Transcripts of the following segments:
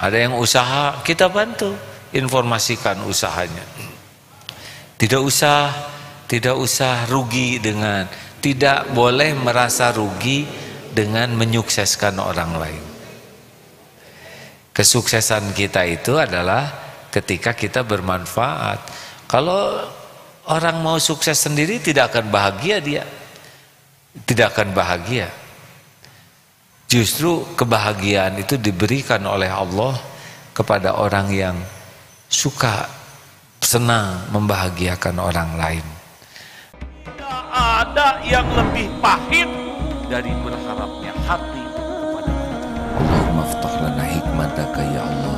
Ada yang usaha, kita bantu, informasikan usahanya. Tidak usah rugi dengan, tidak boleh merasa rugi dengan menyukseskan orang lain. Kesuksesan kita itu adalah ketika kita bermanfaat. Kalau orang mau sukses sendiri tidak akan bahagia dia. Tidak akan bahagia. Justru kebahagiaan itu diberikan oleh Allah kepada orang yang suka, senang membahagiakan orang lain. Tidak ada yang lebih pahit dari berharapnya hati kepada Allah. Allahumma aftah lana hikmataka ya Allah.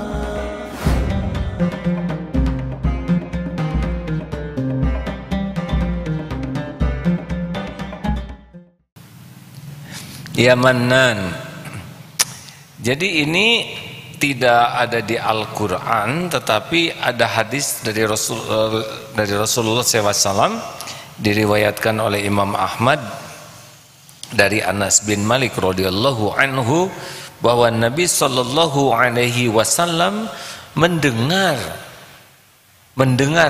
Ya Mannan. Jadi ini tidak ada di Al-Quran, tetapi ada hadis dari Rasulullah SAW, diriwayatkan oleh Imam Ahmad dari Anas bin Malik radhiyallahu anhu, bahwa Nabi sallallahu alaihi wasallam mendengar,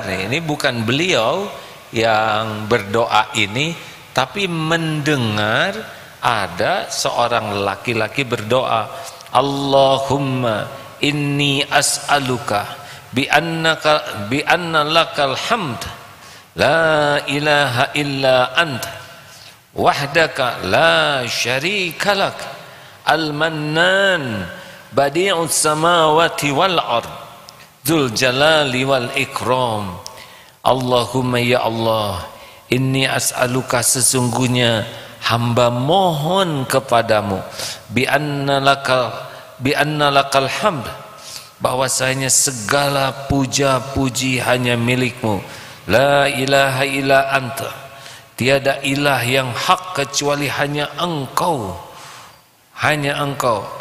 ini bukan beliau yang berdoa ini, tapi mendengar ada seorang laki-laki berdoa, Allahumma inni as'aluka bi anna lakal hamd la ilaha illa anta wahdaka la syarika lak al-mannan badi'us samawati wal ard dzul jalali wal ikram. Allahumma ya Allah, inni as'aluka, sesungguhnya hamba mohon kepadamu, bi anna lakal hamd, bahwasanya segala puja-puji hanya milikmu, la ilaha illa anta, tiada ilah yang hak kecuali hanya engkau,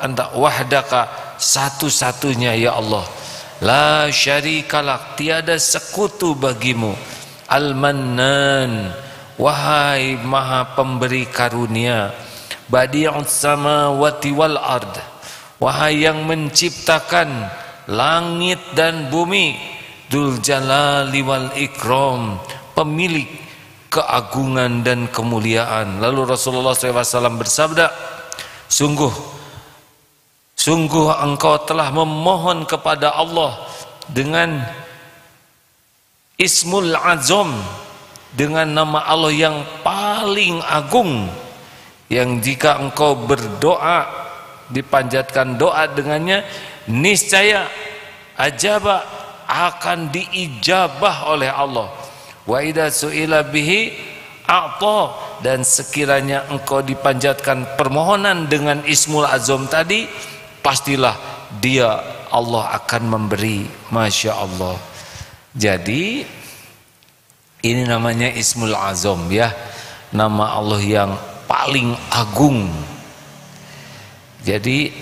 anta wahdaka, satu-satunya ya Allah, la syarikalak, tiada sekutu bagimu, al-mannan, wahai maha pemberi karunia, badi'us samawati wal ard, wahai yang menciptakan langit dan bumi, dzul jalali wal ikram, pemilik keagungan dan kemuliaan. Lalu Rasulullah SAW bersabda, sungguh engkau telah memohon kepada Allah dengan Ismul Azam, dengan nama Allah yang paling agung, yang jika engkau berdoa, dipanjatkan doa dengannya, niscaya ajaba, akan diijabah oleh Allah. Wa idza su'ila bihi a'ta, dan sekiranya engkau dipanjatkan permohonan dengan Ismul Azam tadi, pastilah dia, Allah akan memberi. Masya Allah. Jadi ini namanya Ismul Azam ya, nama Allah yang paling agung. Jadi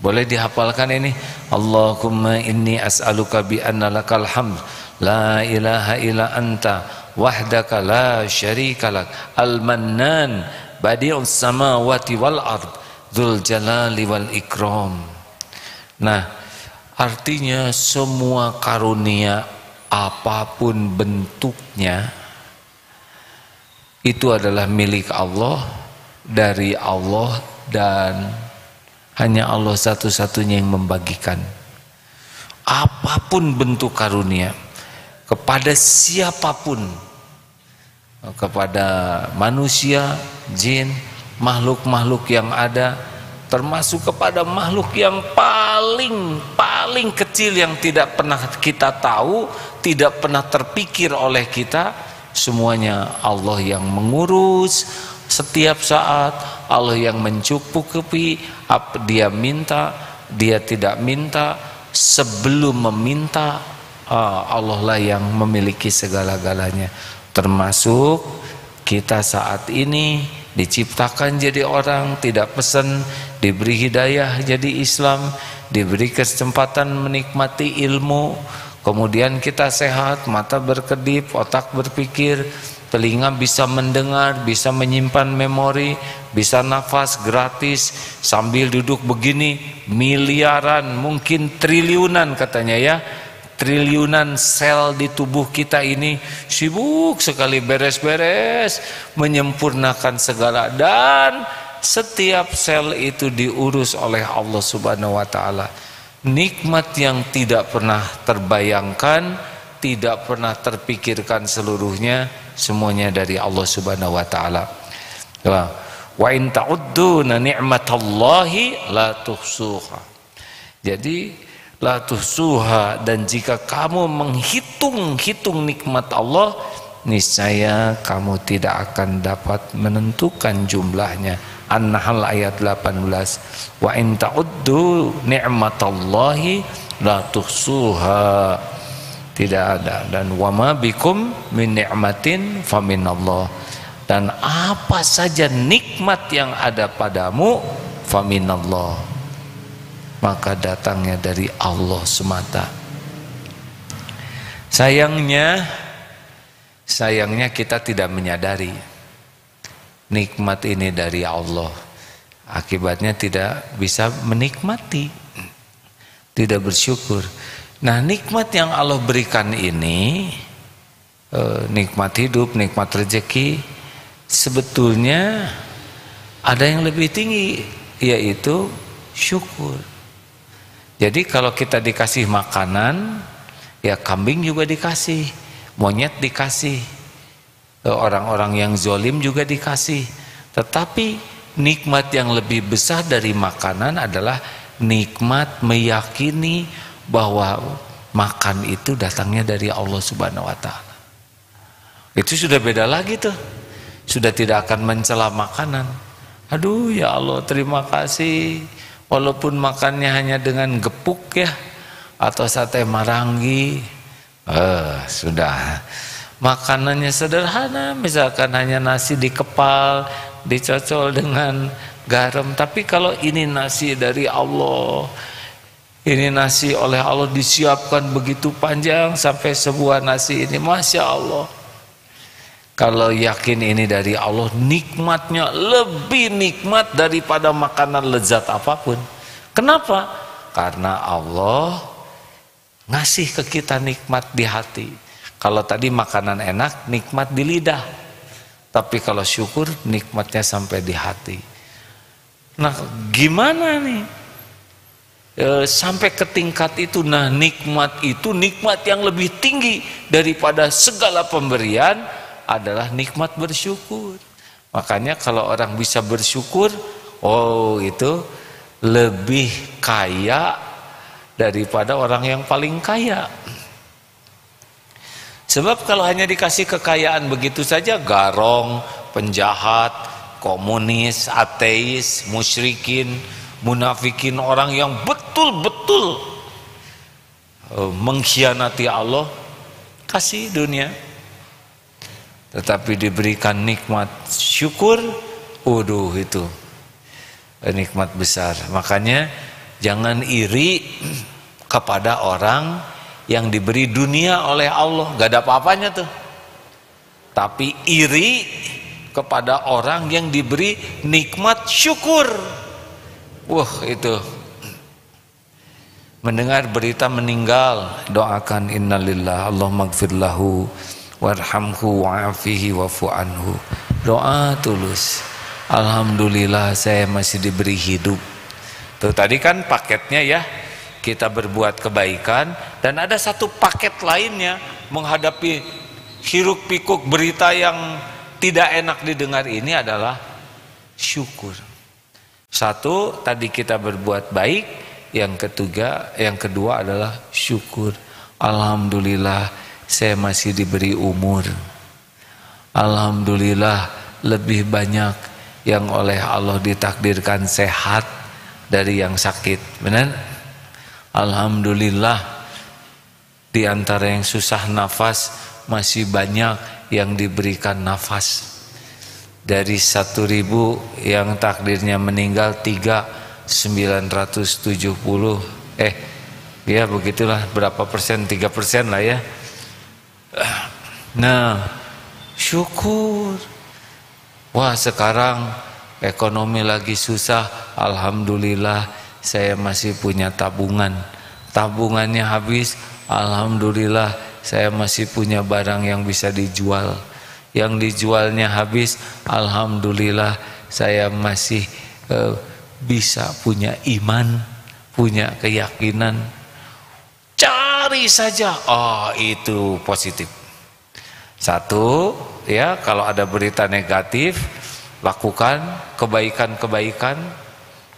boleh dihafalkan ini, Allahumma inni as'aluka bi anna lakal hamd la ilaha illa anta wahdaka la syarika lak al-mannan badi'us samawati wal ard dzul jalali wal ikram. Nah, artinya semua karunia apapun bentuknya itu adalah milik Allah, dari Allah, dan hanya Allah satu-satunya yang membagikan. Apapun bentuk karunia kepada siapapun, kepada manusia, jin, makhluk-makhluk yang ada, termasuk kepada makhluk yang paling kecil yang tidak pernah kita tahu, tidak pernah terpikir oleh kita, semuanya Allah yang mengurus setiap saat, Allah yang mencukupi apa dia minta, dia tidak minta, sebelum meminta Allah lah yang memiliki segala-galanya. Termasuk kita saat ini diciptakan jadi orang, tidak pesan, diberi hidayah jadi Islam, diberi kesempatan menikmati ilmu, kemudian kita sehat, mata berkedip, otak berpikir, telinga bisa mendengar, bisa menyimpan memori, bisa nafas gratis sambil duduk begini. Miliaran, mungkin triliunan katanya ya, triliunan sel di tubuh kita ini sibuk sekali beres-beres menyempurnakan segala, dan setiap sel itu diurus oleh Allah Subhanahu wa taala. Nikmat yang tidak pernah terbayangkan, tidak pernah terpikirkan seluruhnya, semuanya dari Allah Subhanahu wa taala. Wa in ta'uddu ni'matallahi la tuhsuha. Jadi la tuhsuha, dan jika kamu menghitung-hitung nikmat Allah, niscaya kamu tidak akan dapat menentukan jumlahnya. An-Nahl ayat 18. Wa in ta'uddu ni'matallahi la tuhsuha. Tidak ada. Dan wa ma bikum min ni'matin faminallah. Dan apa saja nikmat yang ada padamu faminallah, maka datangnya dari Allah semata. Sayangnya kita tidak menyadari nikmat ini dari Allah. Akibatnya tidak bisa menikmati, tidak bersyukur. Nah, nikmat yang Allah berikan ini, nikmat hidup, nikmat rezeki, sebetulnya ada yang lebih tinggi, yaitu syukur. Jadi kalau kita dikasih makanan, ya kambing juga dikasih, monyet dikasih, orang-orang yang zolim juga dikasih. Tetapi nikmat yang lebih besar dari makanan adalah nikmat meyakini bahwa makan itu datangnya dari Allah Subhanahu wa taala. Itu sudah beda lagi tuh. Sudah tidak akan mencela makanan. Aduh ya Allah, terima kasih, walaupun makannya hanya dengan gepuk ya, atau sate marangi, sudah. Makanannya sederhana, misalkan hanya nasi dikepal, dicocol dengan garam. Tapi kalau ini nasi dari Allah, ini nasi oleh Allah disiapkan begitu panjang sampai sebuah nasi ini, Masya Allah. Kalau yakin ini dari Allah, nikmatnya lebih nikmat daripada makanan lezat apapun. Kenapa? Karena Allah ngasih ke kita nikmat di hati. Kalau tadi makanan enak, nikmat di lidah. Tapi kalau syukur, nikmatnya sampai di hati. Nah, gimana nih? Sampai ke tingkat itu. Nah, nikmat itu, nikmat yang lebih tinggi daripada segala pemberian adalah nikmat bersyukur. Makanya kalau orang bisa bersyukur, oh itu lebih kaya daripada orang yang paling kaya. Sebab kalau hanya dikasih kekayaan begitu saja, garong, penjahat, komunis, ateis, musyrikin, munafikin, orang yang betul-betul mengkhianati Allah, kasih dunia. Tetapi diberikan nikmat syukur, waduh itu nikmat besar. Makanya jangan iri kepada orang yang diberi dunia oleh Allah, gak ada apa-apanya tuh. Tapi iri kepada orang yang diberi nikmat syukur. Wah itu. Mendengar berita meninggal, doakan innalillah, Allahumma gfirlahu warhamhu wa'afihi wa'fu anhu. Doa tulus, alhamdulillah saya masih diberi hidup. Tuh tadi kan paketnya ya, kita berbuat kebaikan, dan ada satu paket lainnya menghadapi hiruk pikuk berita yang tidak enak didengar ini adalah syukur. Satu tadi kita berbuat baik, yang kedua adalah syukur. Alhamdulillah saya masih diberi umur. Alhamdulillah lebih banyak yang oleh Allah ditakdirkan sehat dari yang sakit. Benar? Alhamdulillah di antara yang susah nafas masih banyak yang diberikan nafas. Dari 1.000 yang takdirnya meninggal 3.970 Ya begitulah, berapa persen, 3% lah ya. Nah, syukur. Wah, sekarang ekonomi lagi susah, alhamdulillah saya masih punya tabungan. Tabungannya habis, alhamdulillah saya masih punya barang yang bisa dijual. Yang dijualnya habis, alhamdulillah saya masih bisa punya iman, punya keyakinan. Cari saja, oh itu positif. Satu, ya kalau ada berita negatif, lakukan kebaikan-kebaikan,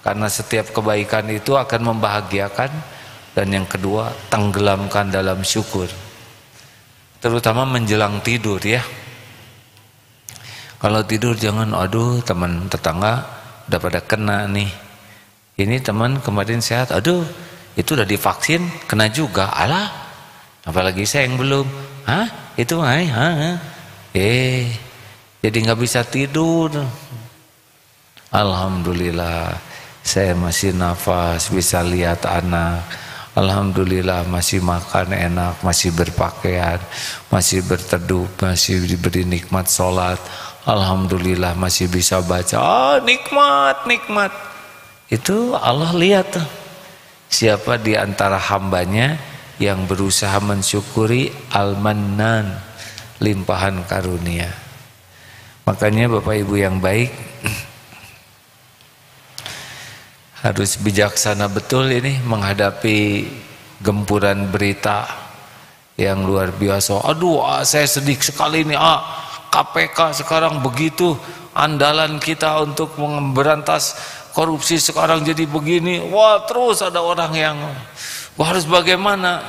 karena setiap kebaikan itu akan membahagiakan. Dan yang kedua, tenggelamkan dalam syukur, terutama menjelang tidur ya. Kalau tidur jangan, aduh teman tetangga udah pada kena nih, ini teman kemarin sehat, aduh itu udah divaksin kena juga, alah apalagi saya yang belum, itu jadi nggak bisa tidur. Alhamdulillah saya masih nafas, bisa lihat anak, alhamdulillah masih makan enak, masih berpakaian, masih berteduh, masih diberi nikmat sholat, alhamdulillah masih bisa baca. Nikmat itu Allah lihat tuh, siapa di antara hambanya yang berusaha mensyukuri Al-Mannan, limpahan karunia. Makanya Bapak Ibu yang baik, harus bijaksana betul ini menghadapi gempuran berita yang luar biasa. Aduh, saya sedih sekali nih, KPK sekarang begitu, andalan kita untuk memberantas korupsi sekarang jadi begini. Wah, terus ada orang yang harus bagaimana?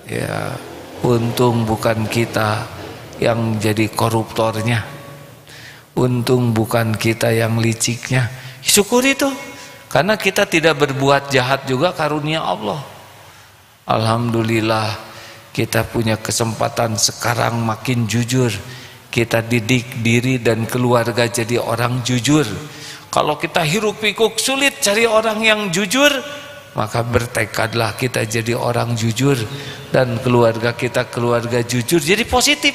Ya, untung bukan kita yang jadi koruptornya, untung bukan kita yang liciknya. Syukuri itu, karena kita tidak berbuat jahat juga karunia Allah. Alhamdulillah kita punya kesempatan sekarang makin jujur. Kita didik diri dan keluarga jadi orang jujur. Kalau kita hiruk pikuk sulit cari orang yang jujur, maka bertekadlah kita jadi orang jujur, dan keluarga kita keluarga jujur, jadi positif.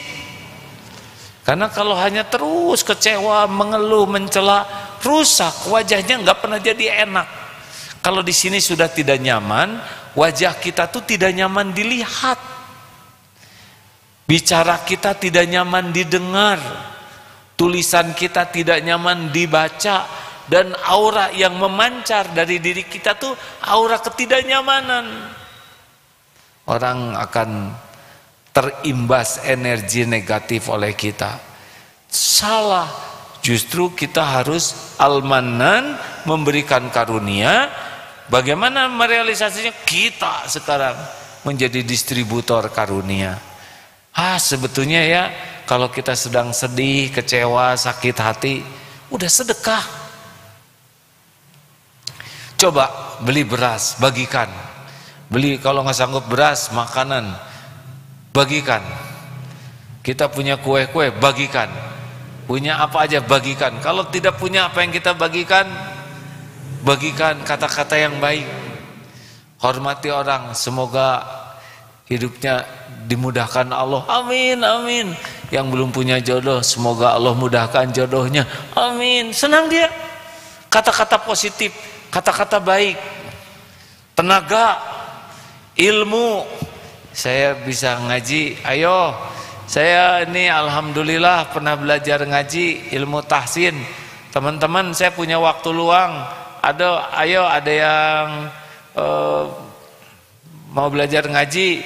Karena kalau hanya terus kecewa, mengeluh, mencela, rusak wajahnya, nggak pernah jadi enak. Kalau di sini sudah tidak nyaman, wajah kita tuh tidak nyaman dilihat, bicara kita tidak nyaman didengar, tulisan kita tidak nyaman dibaca, dan aura yang memancar dari diri kita tuh aura ketidaknyamanan. Orang akan terimbas energi negatif oleh kita. Salah, justru kita harus Al-Mannan, memberikan karunia. Bagaimana merealisasinya? Kita sekarang menjadi distributor karunia. Sebetulnya ya, kalau kita sedang sedih, kecewa, sakit hati, udah sedekah. Coba beli beras, bagikan. Beli, kalau nggak sanggup beras, makanan, bagikan. Kita punya kue-kue, bagikan. Punya apa aja, bagikan. Kalau tidak punya apa yang kita bagikan, bagikan kata-kata yang baik. Hormati orang, semoga hidupnya dimudahkan Allah, amin, amin. Yang belum punya jodoh, semoga Allah mudahkan jodohnya, amin. Senang dia. Kata-kata positif, kata-kata baik, tenaga, ilmu. Saya bisa ngaji, ayo. Saya ini alhamdulillah pernah belajar ngaji, ilmu tahsin. Teman-teman, saya punya waktu luang. Ayo ada yang mau belajar ngaji,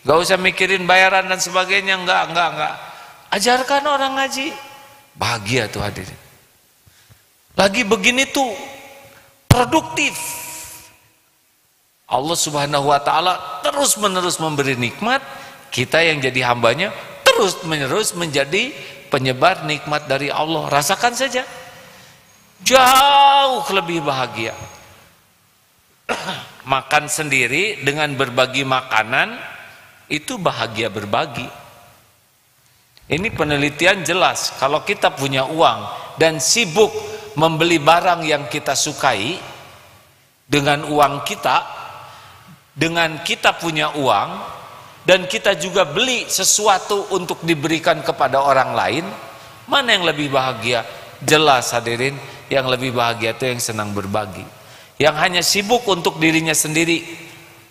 gak usah mikirin bayaran dan sebagainya, enggak. Ajarkan orang ngaji, bahagia tuh hadirin. Lagi begini tuh produktif. Allah Subhanahu wa ta'ala terus menerus memberi nikmat, kita yang jadi hambanya terus menerus menjadi penyebar nikmat dari Allah. Rasakan saja, jauh lebih bahagia. Makan sendiri dengan berbagi makanan, itu bahagia berbagi. Ini penelitian jelas. Kalau kita punya uang dan sibuk membeli barang yang kita sukai dengan uang kita, dengan kita punya uang dan kita juga beli sesuatu untuk diberikan kepada orang lain, mana yang lebih bahagia? Jelas hadirin, yang lebih bahagia itu yang senang berbagi. Yang hanya sibuk untuk dirinya sendiri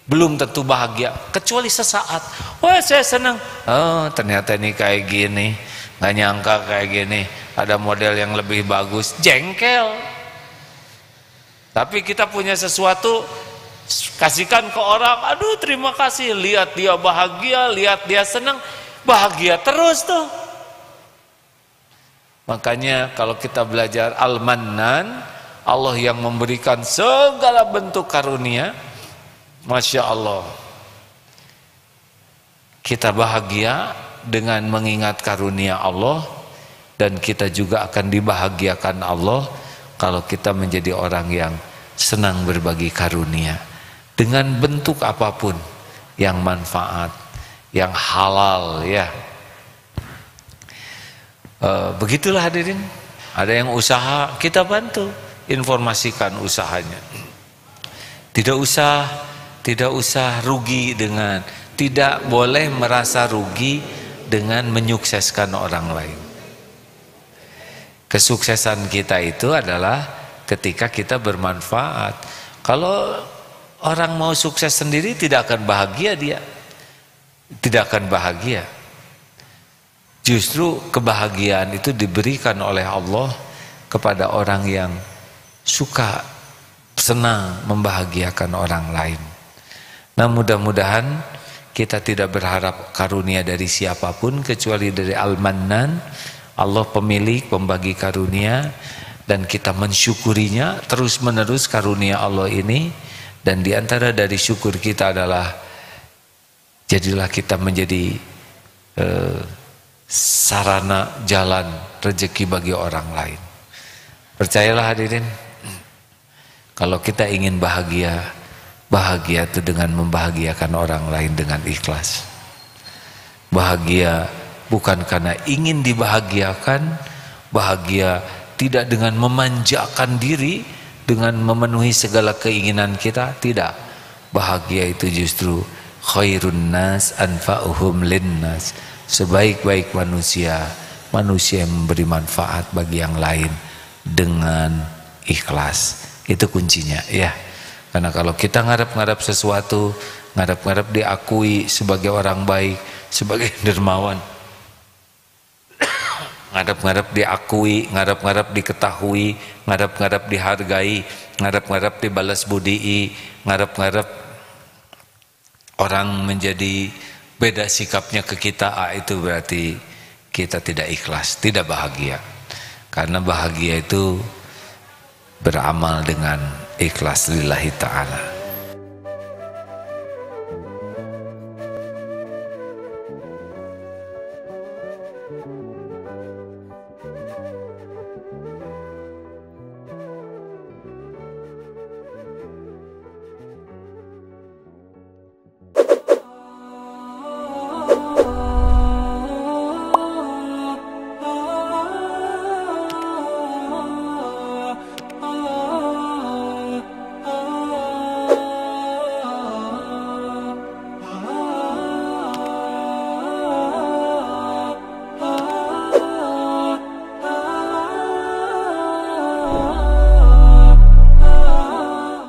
belum tentu bahagia, kecuali sesaat. Wah, saya senang, oh ternyata ini kayak gini, nggak nyangka kayak gini, ada model yang lebih bagus, jengkel. Tapi kita punya sesuatu, kasihkan ke orang, aduh terima kasih, lihat dia bahagia, lihat dia senang, bahagia terus tuh. Makanya kalau kita belajar Al-Mannan, Allah yang memberikan segala bentuk karunia, Masya Allah, kita bahagia dengan mengingat karunia Allah, dan kita juga akan dibahagiakan Allah kalau kita menjadi orang yang senang berbagi karunia dengan bentuk apapun yang manfaat, yang halal ya. Begitulah hadirin, ada yang usaha, kita bantu, informasikan usahanya. Tidak usah rugi dengan, tidak boleh merasa rugi dengan menyukseskan orang lain. Kesuksesan kita itu adalah ketika kita bermanfaat. Kalau orang mau sukses sendiri tidak akan bahagia, dia tidak akan bahagia. Justru kebahagiaan itu diberikan oleh Allah kepada orang yang suka, senang membahagiakan orang lain. Nah, mudah-mudahan kita tidak berharap karunia dari siapapun kecuali dari Al-Mannan, Allah pemilik pembagi karunia, dan kita mensyukurinya terus menerus karunia Allah ini. Dan diantara dari syukur kita adalah jadilah kita menjadi sarana jalan rezeki bagi orang lain. Percayalah hadirin, kalau kita ingin bahagia, bahagia itu dengan membahagiakan orang lain dengan ikhlas. Bahagia bukan karena ingin dibahagiakan, bahagia tidak dengan memanjakan diri, dengan memenuhi segala keinginan kita, tidak. Bahagia itu justru khairun nas anfa'uhum linnas, sebaik-baik manusia, manusia yang memberi manfaat bagi yang lain dengan ikhlas. Itu kuncinya ya. Karena kalau kita ngarep-ngarep sesuatu, ngarep-ngarep diakui sebagai orang baik, sebagai dermawan, ngarep-ngarep diakui, ngarep-ngarep diketahui, ngarep-ngarep dihargai, ngarep-ngarep dibalas budii, ngarep-ngarep orang menjadi beda sikapnya ke kita, itu berarti kita tidak ikhlas, tidak bahagia. Karena bahagia itu beramal dengan ikhlas lillahi ta'ala.